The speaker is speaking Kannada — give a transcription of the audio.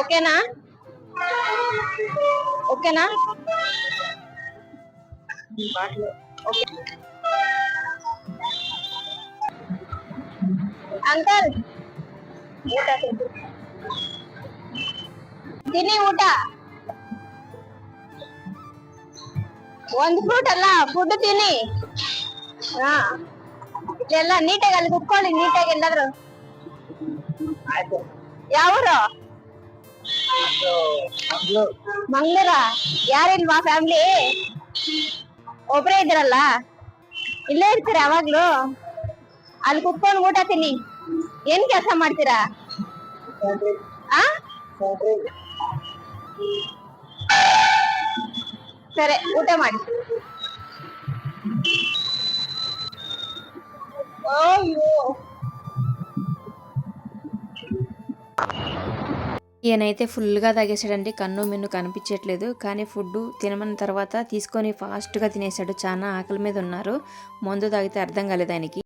ఓకేనా ఓకేనా ఓకే ಅಂಕಲ್ ಊಟ ತಿನ್ನಿ ಊಟ ಒಂದ್ ಫ್ರೂಟ್ ಅಲ್ಲ ಫುಡ್ ತಿನ್ನಿ ಹಾ ಇದೆಲ್ಲ ನೀಟಾಗಿ ಅಲ್ಲಿ ಕುತ್ಕೊಳ್ಳಿ ನೀಟಾಗಿ ಎಲ್ಲಾದ್ರು ಯಾವೂರು ಮಂಗ್ಳೂರ ಯಾರಿಲ್ವಾ ಫ್ಯಾಮಿಲಿ ಒಬ್ರೇ ಇದ್ರಲ್ಲ ಇಲ್ಲೇ ಇರ್ತೀರ ಯಾವಾಗ್ಲೂ ಅಲ್ಲಿ ಕುತ್ಕೊಂಡು ಊಟ ತಿನ್ನಿ ಏನ್ ಕೆಲಸ ಮಾಡ್ತೀರಾ ಆ ಸರಿ ಊಟ ಮಾಡಿ ಅಯ್ಯೋ ఈయనైతే ఫుల్గా తాగేసాడండి. కన్ను మిన్ను కనిపించట్లేదు. కానీ ఫుడ్ తినమన్న తర్వాత తీసుకొని ఫాస్ట్గా తినేసాడు. చాలా ఆకలి మీద ఉన్నారు. మందు తాగితే అర్థం కాలేదు ఆయనకి.